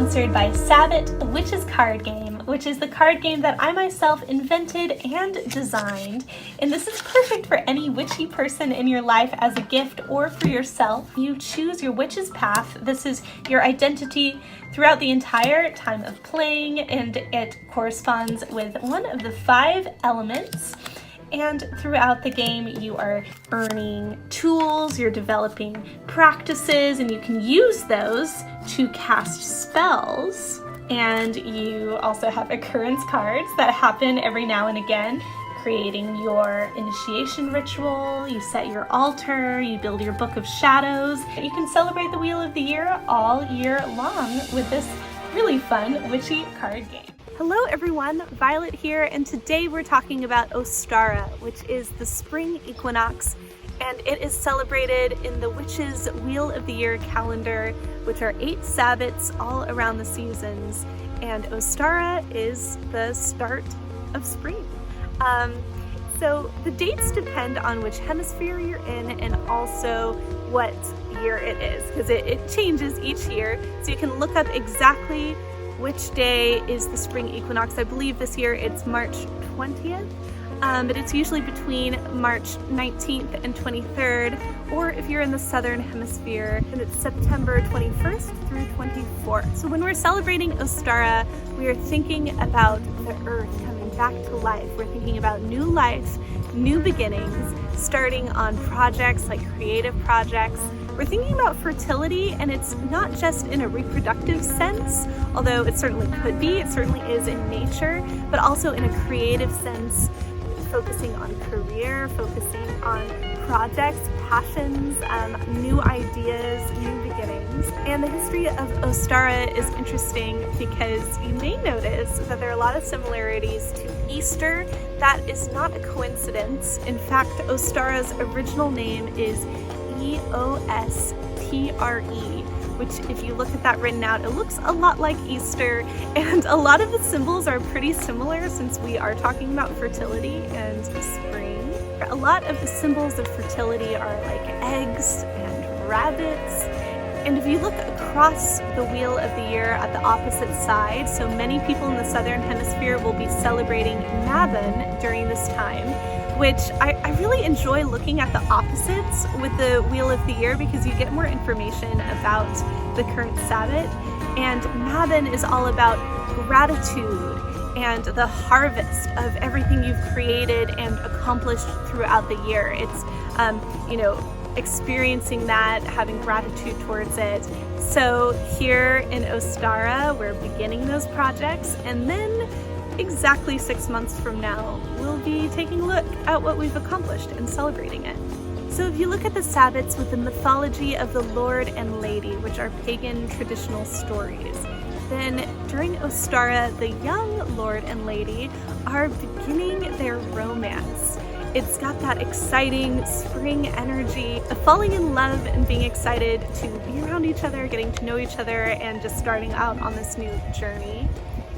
sponsored by Sabbat, the Witch's Card Game, which is the card game that I myself invented and designed. And this is perfect for any witchy person in your life as a gift or for yourself. You choose your witch's path. This is your identity throughout the entire time of playing, and it corresponds with one of the 5 elements. And throughout the game, you are earning tools, you're developing practices, and you can use those to cast spells. And you also have occurrence cards that happen every now and again, creating your initiation ritual, you set your altar, you build your book of shadows. You can celebrate the Wheel of the Year all year long with this really fun witchy card game. Hello everyone, Violet here, and today we're talking about Ostara, which is the spring equinox, and it is celebrated in the Witch's Wheel of the Year calendar, which are 8 Sabbats all around the seasons, and Ostara is the start of spring. So the dates depend on which hemisphere you're in and also what year it is, because it changes each year, so you can look up exactly which day is the spring equinox. I believe this year it's March 20th, but it's usually between March 19th and 23rd, or if you're in the southern hemisphere, and it's September 21st through 24th. So when we're celebrating Ostara, we are thinking about the earth coming back to life. We're thinking about new life, new beginnings, starting on projects like creative projects. We're thinking about fertility, and it's not just in a reproductive sense, although it certainly could be, it certainly is in nature, but also in a creative sense, focusing on career, focusing on projects, passions, new ideas, new beginnings. And the history of Ostara is interesting because you may notice that there are a lot of similarities to Easter. That is not a coincidence. In fact, Ostara's original name is Eostre, which if you look at that written out, it looks a lot like Easter, and a lot of the symbols are pretty similar since we are talking about fertility and spring. A lot of the symbols of fertility are like eggs and rabbits, and if you look across the Wheel of the Year at the opposite side, so many people in the southern hemisphere will be celebrating Mabon during this time, which I really enjoy looking at the opposites with the Wheel of the Year because you get more information about the current Sabbat. And Mabon is all about gratitude and the harvest of everything you've created and accomplished throughout the year. It's, experiencing that, having gratitude towards it. So here in Ostara, we're beginning those projects, and then exactly 6 months from now, we'll be taking a look at what we've accomplished and celebrating it. So if you look at the Sabbats with the mythology of the Lord and Lady, which are pagan traditional stories, then during Ostara, the young Lord and Lady are beginning their romance. It's got that exciting spring energy of falling in love and being excited to be around each other, getting to know each other, and just starting out on this new journey.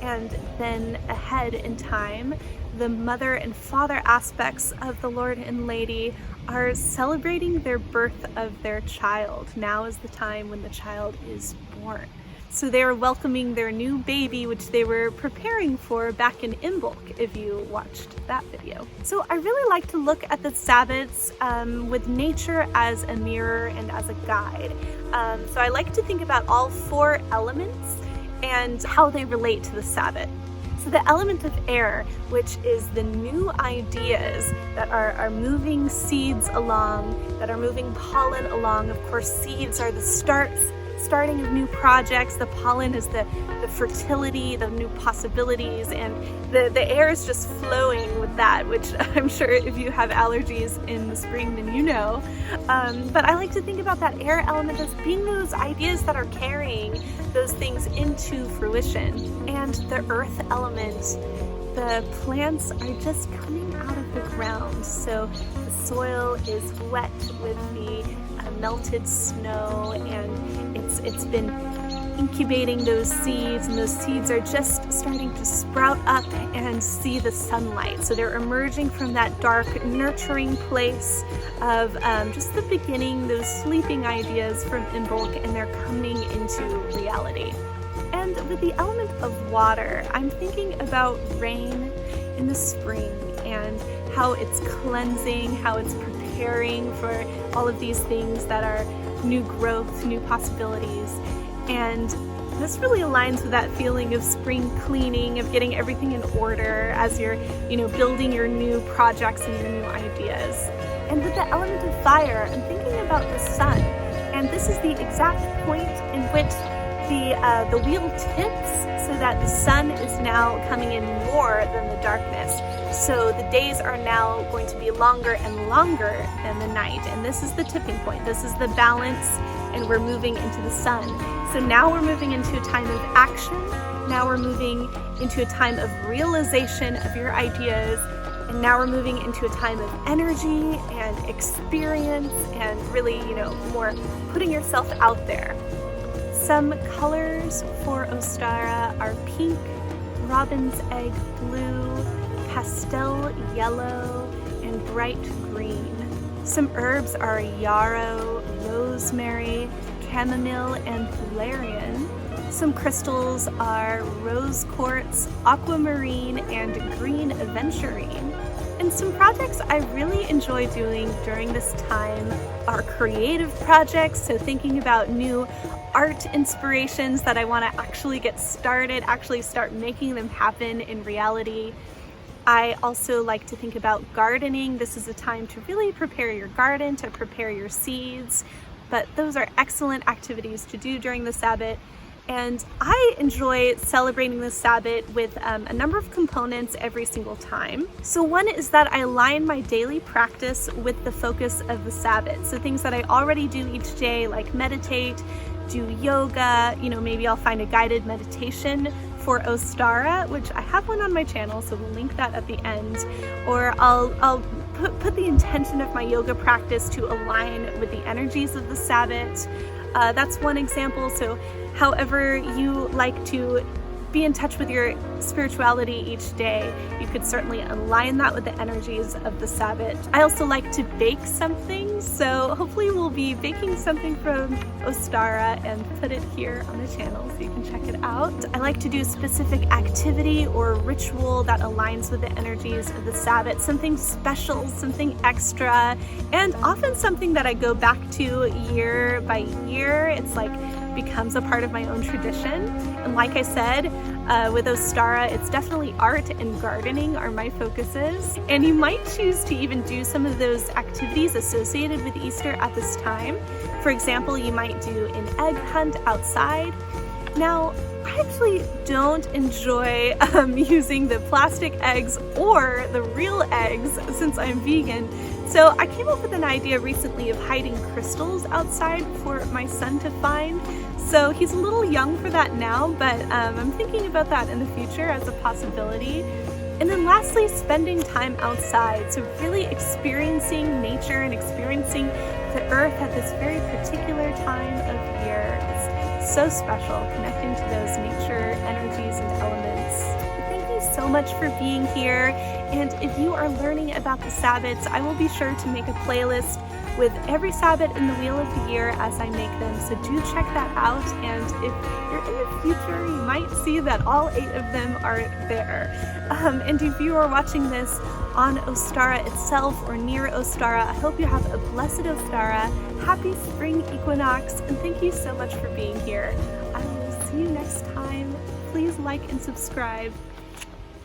And then ahead in time, the mother and father aspects of the Lord and Lady are celebrating their birth of their child. Now is the time when the child is born. So they are welcoming their new baby, which they were preparing for back in Imbolc, if you watched that video. So I really like to look at the Sabbats with nature as a mirror and as a guide. So I like to think about all 4 elements and how they relate to the Sabbat. So the element of air, which is the new ideas that are moving seeds along, that are moving pollen along. Of course, seeds are the starting of new projects. The pollen is the fertility, the new possibilities, and the air is just flowing with that, which I'm sure if you have allergies in the spring, then you know. But I like to think about that air element as being those ideas that are carrying those things into fruition. And the earth element, the plants are just coming out of the ground. So the soil is wet with the melted snow, and it's been incubating those seeds, and those seeds are just starting to sprout up and see the sunlight. So they're emerging from that dark, nurturing place of just the beginning, those sleeping ideas from Imbolc, and they're coming into reality. And with the element of water, I'm thinking about rain in the spring and how it's cleansing, how it's preparing for all of these things that are new growth, new possibilities. And this really aligns with that feeling of spring cleaning, of getting everything in order as you're, building your new projects and your new ideas. And with the element of fire, I'm thinking about the sun. And this is the exact point in which the wheel tips so that the sun is now coming in more than the darkness. So the days are now going to be longer and longer than the night. And this is the tipping point. This is the balance, and we're moving into the sun. So now we're moving into a time of action. Now we're moving into a time of realization of your ideas. And now we're moving into a time of energy and experience and really, more putting yourself out there. Some colors for Ostara are pink, robin's egg blue, pastel yellow, and bright green. Some herbs are yarrow, rosemary, chamomile, and valerian. Some crystals are rose quartz, aquamarine, and green aventurine. And some projects I really enjoy doing during this time are creative projects, so thinking about new art inspirations that I want to actually get started, actually start making them happen in reality. I also like to think about gardening. This is a time to really prepare your garden, to prepare your seeds, but those are excellent activities to do during the Sabbath. And I enjoy celebrating the Sabbath with a number of components every single time. So one is that I align my daily practice with the focus of the Sabbath. So things that I already do each day, like meditate, do yoga, maybe I'll find a guided meditation for Ostara, which I have one on my channel, so we'll link that at the end. Or I'll put the intention of my yoga practice to align with the energies of the Sabbath. That's one example. So however you like to be in touch with your spirituality each day, you could certainly align that with the energies of the Sabbath. I also like to bake something, so hopefully we'll be baking something from Ostara and put it here on the channel so you can check it out. I like to do a specific activity or ritual that aligns with the energies of the Sabbath, something special, something extra, and often something that I go back to year by year. It's like becomes a part of my own tradition. And like I said, with Ostara, it's definitely art and gardening are my focuses. And you might choose to even do some of those activities associated with Easter at this time. For example, you might do an egg hunt outside. Now, I actually don't enjoy using the plastic eggs or the real eggs since I'm vegan. So I came up with an idea recently of hiding crystals outside for my son to find. So he's a little young for that now, but I'm thinking about that in the future as a possibility. And then lastly, spending time outside. So really experiencing nature and experiencing the earth at this very particular time of year. It's so special connecting to those nature energies and elements. Thank you so much for being here. And if you are learning about the Sabbaths, I will be sure to make a playlist with every Sabbath in the Wheel of the Year as I make them. So do check that out. And if you're in the future, you might see that all 8 of them are there. And if you are watching this on Ostara itself or near Ostara, I hope you have a blessed Ostara. Happy spring equinox, and thank you so much for being here. I will see you next time. Please like and subscribe.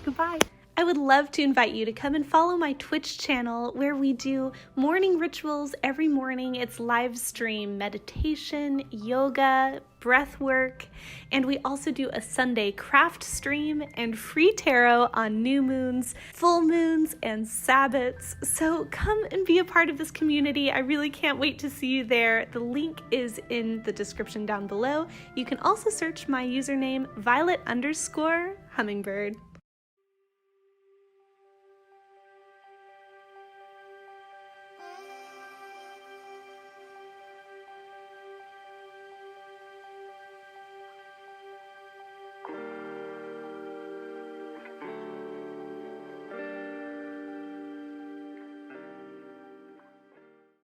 Goodbye. I would love to invite you to come and follow my Twitch channel where we do morning rituals every morning. It's live stream meditation, yoga, breath work, and we also do a Sunday craft stream and free tarot on new moons, full moons, and Sabbaths. So come and be a part of this community. I really can't wait to see you there. The link is in the description down below. You can also search my username Violet_Hummingbird.